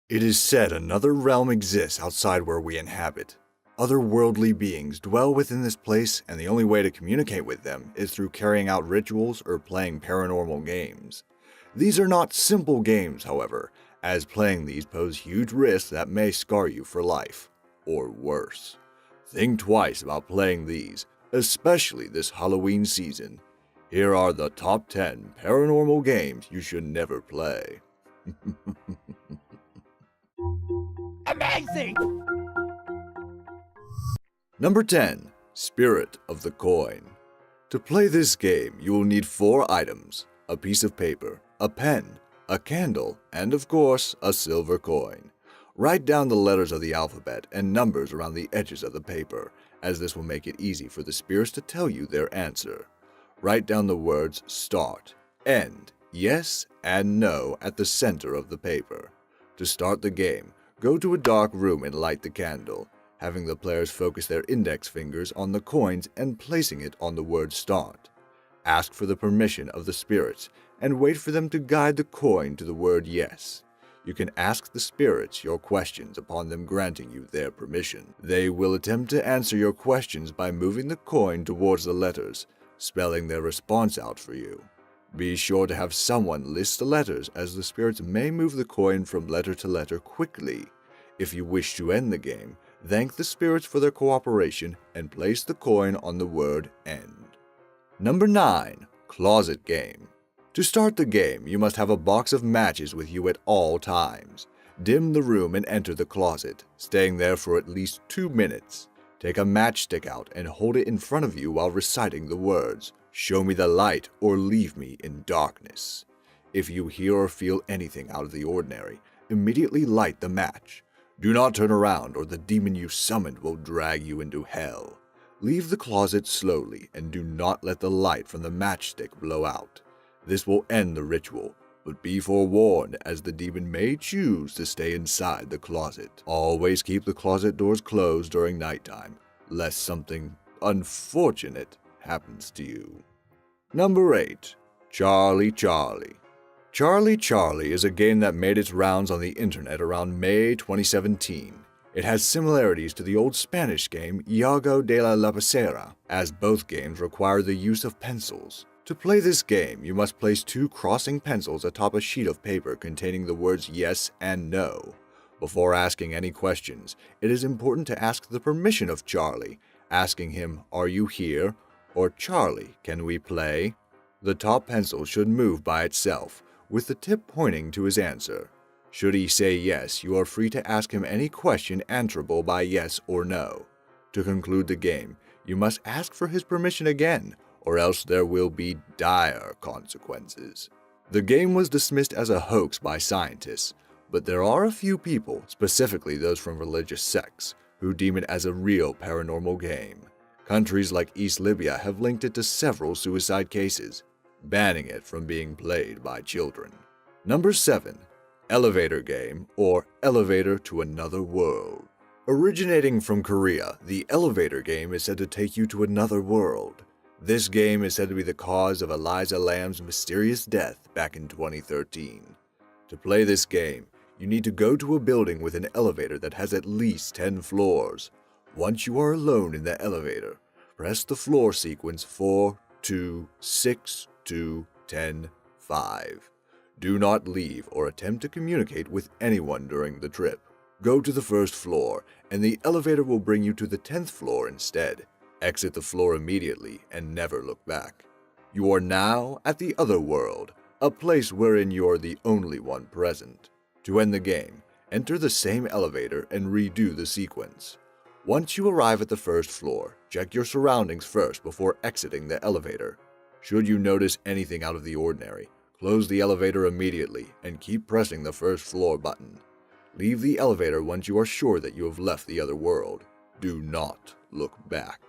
It is said another realm exists outside where we inhabit. Otherworldly beings dwell within this place, and the only way to communicate with them is through carrying out rituals or playing paranormal games. These are not simple games, however, as playing these pose huge risks that may scar you for life, or worse. Think twice about playing these, especially this Halloween season. Here are the top 10 paranormal games you should never play. Amazing! Number 10. Spirit of the Coin. To play this game, you will need 4 items: a piece of paper, a pen, a candle, and of course, a silver coin. Write down the letters of the alphabet and numbers around the edges of the paper, as this will make it easy for the spirits to tell you their answer. Write down the words start, end, yes, and no at the center of the paper. To start the game, go to a dark room and light the candle, having the players focus their index fingers on the coins and placing it on the word start. Ask for the permission of the spirits and wait for them to guide the coin to the word yes. You can ask the spirits your questions upon them granting you their permission. They will attempt to answer your questions by moving the coin towards the letters, spelling their response out for you. Be sure to have someone list the letters, as the spirits may move the coin from letter to letter quickly. If you wish to end the game, thank the spirits for their cooperation and place the coin on the word end. Number 9. Closet Game. To start the game, you must have a box of matches with you at all times. Dim the room and enter the closet, staying there for at least 2 minutes. Take a matchstick out and hold it in front of you while reciting the words, "Show me the light or leave me in darkness." If you hear or feel anything out of the ordinary, immediately light the match. Do not turn around or the demon you summoned will drag you into hell. Leave the closet slowly and do not let the light from the matchstick blow out. This will end the ritual, but be forewarned, as the demon may choose to stay inside the closet. Always keep the closet doors closed during nighttime, lest something unfortunate happens to you. Number 8. Charlie Charlie. Charlie Charlie is a game that made its rounds on the internet around May 2017. It has similarities to the old Spanish game Juego de la Lapicera, as both games require the use of pencils. To play this game, you must place 2 crossing pencils atop a sheet of paper containing the words yes and no. Before asking any questions, it is important to ask the permission of Charlie, asking him, "Are you here?" or "Charlie, can we play?" The top pencil should move by itself, with the tip pointing to his answer. Should he say yes, you are free to ask him any question answerable by yes or no. To conclude the game, you must ask for his permission again, or else there will be dire consequences. The game was dismissed as a hoax by scientists, but there are a few people, specifically those from religious sects, who deem it as a real paranormal game. Countries like East Libya have linked it to several suicide cases, banning it from being played by children. Number 7. Elevator Game, or Elevator to Another World. Originating from Korea, the elevator game is said to take you to another world. This game is said to be the cause of Eliza Lamb's mysterious death back in 2013. To play this game, you need to go to a building with an elevator that has at least 10 floors. Once you are alone in the elevator, press the floor sequence 4, 2, 6, 2, 10, 5. Do not leave or attempt to communicate with anyone during the trip. Go to the first floor, and the elevator will bring you to the 10th floor instead. Exit the floor immediately and never look back. You are now at the other world, a place wherein you are the only one present. To end the game, enter the same elevator and redo the sequence. Once you arrive at the first floor, check your surroundings first before exiting the elevator. Should you notice anything out of the ordinary, close the elevator immediately and keep pressing the first floor button. Leave the elevator once you are sure that you have left the other world. Do not look back.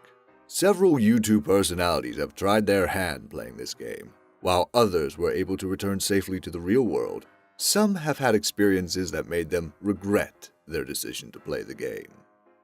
Several YouTube personalities have tried their hand playing this game. While others were able to return safely to the real world, some have had experiences that made them regret their decision to play the game.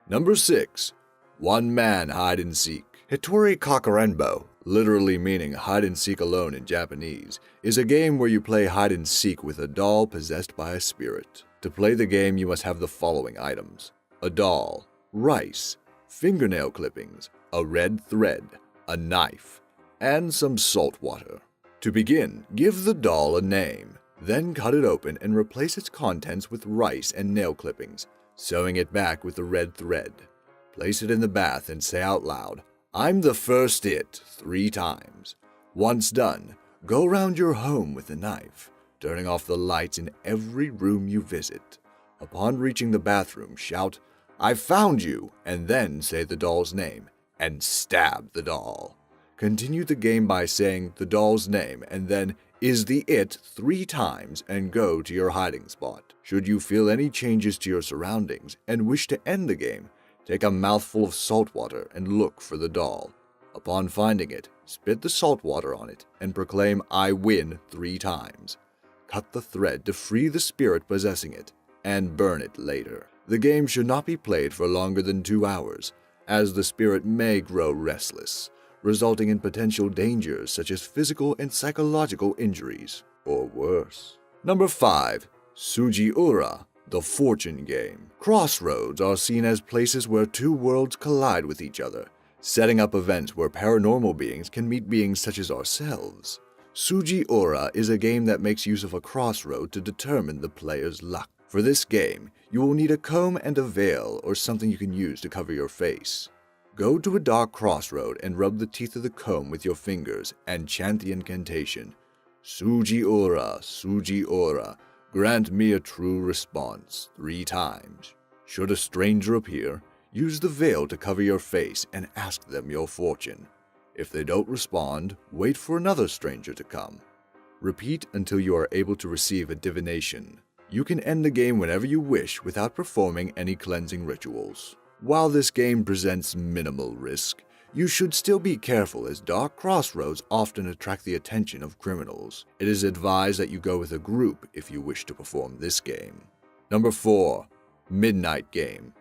Number 6. One Man Hide and Seek. Hitori Kakarenbo, literally meaning hide and seek alone in Japanese, is a game where you play hide and seek with a doll possessed by a spirit. To play the game, you must have the following items: a doll, rice, fingernail clippings, a red thread, a knife, and some salt water. To begin, give the doll a name, then cut it open and replace its contents with rice and nail clippings, sewing it back with the red thread. Place it in the bath and say out loud, "I'm the first it," 3 times. Once done, go around your home with the knife, turning off the lights in every room you visit. Upon reaching the bathroom, shout, "I found you," and then say the doll's name, and stab the doll. Continue the game by saying the doll's name and then "is the it" 3 times and go to your hiding spot. Should you feel any changes to your surroundings and wish to end the game, take a mouthful of salt water and look for the doll. Upon finding it, spit the salt water on it and proclaim "I win" 3 times. Cut the thread to free the spirit possessing it and burn it later. The game should not be played for longer than 2 hours, as the spirit may grow restless, resulting in potential dangers such as physical and psychological injuries, or worse. Number 5. Sugiura, the fortune game. Crossroads are seen as places where 2 worlds collide with each other, setting up events where paranormal beings can meet beings such as ourselves. Sugiura is a game that makes use of a crossroad to determine the player's luck. For this game, you will need a comb and a veil or something you can use to cover your face. Go to a dark crossroad and rub the teeth of the comb with your fingers and chant the incantation, "Sugiura, Sugiura, grant me a true response," 3 times. Should a stranger appear, use the veil to cover your face and ask them your fortune. If they don't respond, wait for another stranger to come. Repeat until you are able to receive a divination. You can end the game whenever you wish without performing any cleansing rituals. While this game presents minimal risk, you should still be careful as dark crossroads often attract the attention of criminals. It is advised that you go with a group if you wish to perform this game. Number 4. Midnight Game.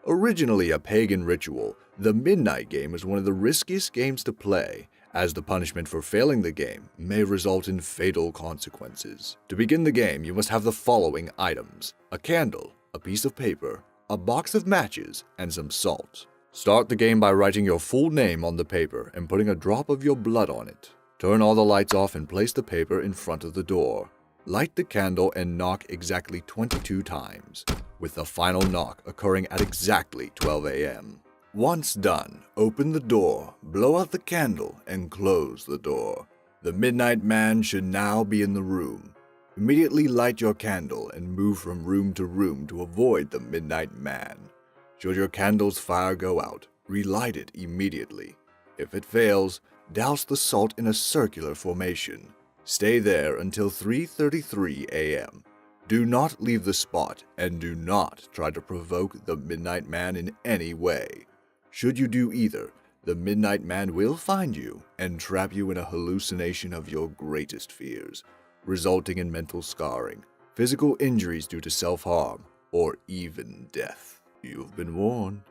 Originally a pagan ritual, the Midnight Game is one of the riskiest games to play, as the punishment for failing the game may result in fatal consequences. To begin the game, you must have the following items: a candle, a piece of paper, a box of matches, and some salt. Start the game by writing your full name on the paper and putting a drop of your blood on it. Turn all the lights off and place the paper in front of the door. Light the candle and knock exactly 22 times, with the final knock occurring at exactly 12 a.m. Once done, open the door, blow out the candle, and close the door. The Midnight Man should now be in the room. Immediately light your candle and move from room to room to avoid the Midnight Man. Should your candle's fire go out, relight it immediately. If it fails, douse the salt in a circular formation. Stay there until 3:33 a.m. Do not leave the spot and do not try to provoke the Midnight Man in any way. Should you do either, the Midnight Man will find you and trap you in a hallucination of your greatest fears, resulting in mental scarring, physical injuries due to self-harm, or even death. You've been warned.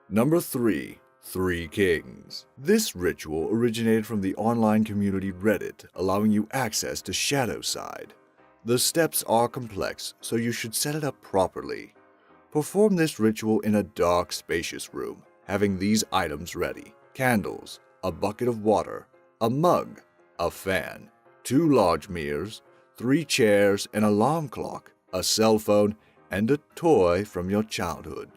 Number 3. Three Kings. This ritual originated from the online community Reddit, allowing you access to Shadowside. The steps are complex, so you should set it up properly. Perform this ritual in a dark, spacious room, having these items ready: candles, a bucket of water, a mug, a fan, 2 large mirrors, 3 chairs, an alarm clock, a cell phone, and a toy from your childhood.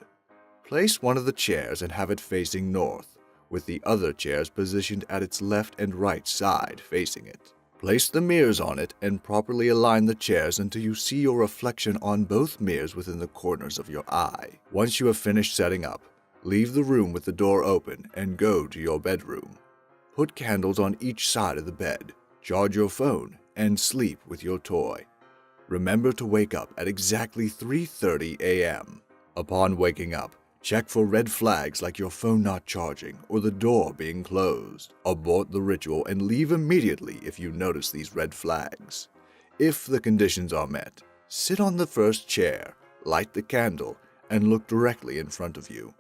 Place one of the chairs and have it facing north, with the other chairs positioned at its left and right side facing it. Place the mirrors on it and properly align the chairs until you see your reflection on both mirrors within the corners of your eye. Once you have finished setting up, leave the room with the door open and go to your bedroom. Put candles on each side of the bed, charge your phone, and sleep with your toy. Remember to wake up at exactly 3:30 a.m. Upon waking up, check for red flags like your phone not charging or the door being closed. Abort the ritual and leave immediately if you notice these red flags. If the conditions are met, sit on the first chair, light the candle, and look directly in front of you.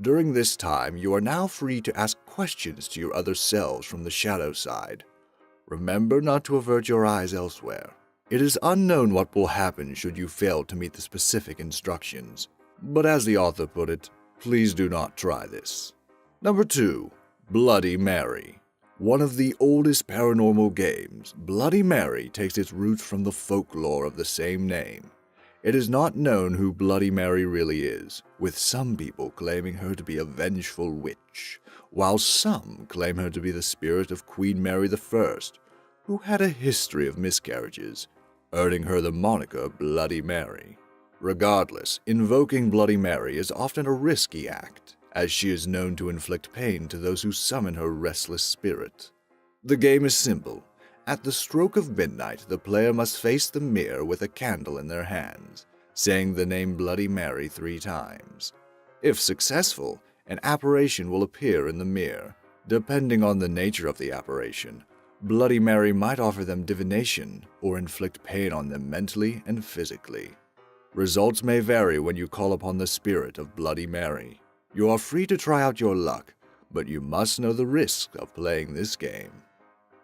During this time, you are now free to ask questions to your other selves from the shadow side. Remember not to avert your eyes elsewhere. It is unknown what will happen should you fail to meet the specific instructions, but as the author put it, please do not try this. Number 2. Bloody Mary. One of the oldest paranormal games, Bloody Mary takes its roots from the folklore of the same name. It is not known who Bloody Mary really is, with some people claiming her to be a vengeful witch, while some claim her to be the spirit of Queen Mary I, who had a history of miscarriages, earning her the moniker Bloody Mary. Regardless, invoking Bloody Mary is often a risky act, as she is known to inflict pain to those who summon her restless spirit. The game is simple. At the stroke of midnight, the player must face the mirror with a candle in their hands, saying the name Bloody Mary 3 times. If successful, an apparition will appear in the mirror. Depending on the nature of the apparition, Bloody Mary might offer them divination or inflict pain on them mentally and physically. Results may vary when you call upon the spirit of Bloody Mary. You are free to try out your luck, but you must know the risks of playing this game.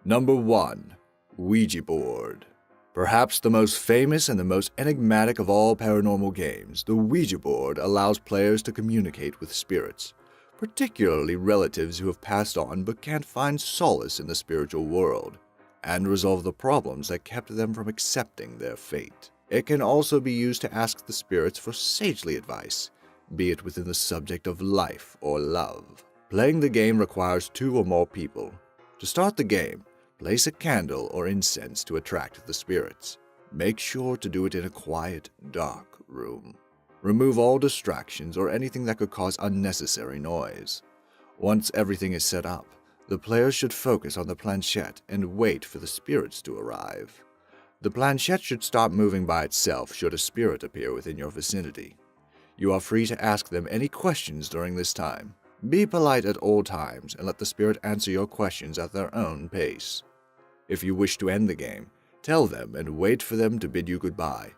Number 1. Ouija Board. Perhaps the most famous and the most enigmatic of all paranormal games, the Ouija board allows players to communicate with spirits, particularly relatives who have passed on but can't find solace in the spiritual world, and resolve the problems that kept them from accepting their fate. It can also be used to ask the spirits for sagely advice, be it within the subject of life or love. Playing the game requires 2 or more people. To start the game, place a candle or incense to attract the spirits. Make sure to do it in a quiet, dark room. Remove all distractions or anything that could cause unnecessary noise. Once everything is set up, the players should focus on the planchette and wait for the spirits to arrive. The planchette should stop moving by itself should a spirit appear within your vicinity. You are free to ask them any questions during this time. Be polite at all times and let the spirit answer your questions at their own pace. If you wish to end the game, tell them and wait for them to bid you goodbye.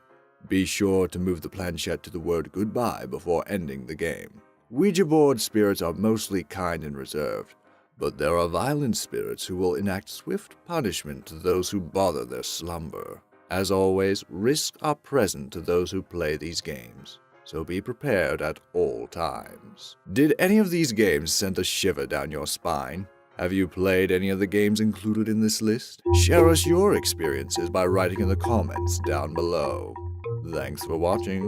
Be sure to move the planchette to the word goodbye before ending the game. Ouija board spirits are mostly kind and reserved, but there are violent spirits who will enact swift punishment to those who bother their slumber. As always, risks are present to those who play these games, so be prepared at all times. Did any of these games send a shiver down your spine? Have you played any of the games included in this list? Share us your experiences by writing in the comments down below. Thanks for watching.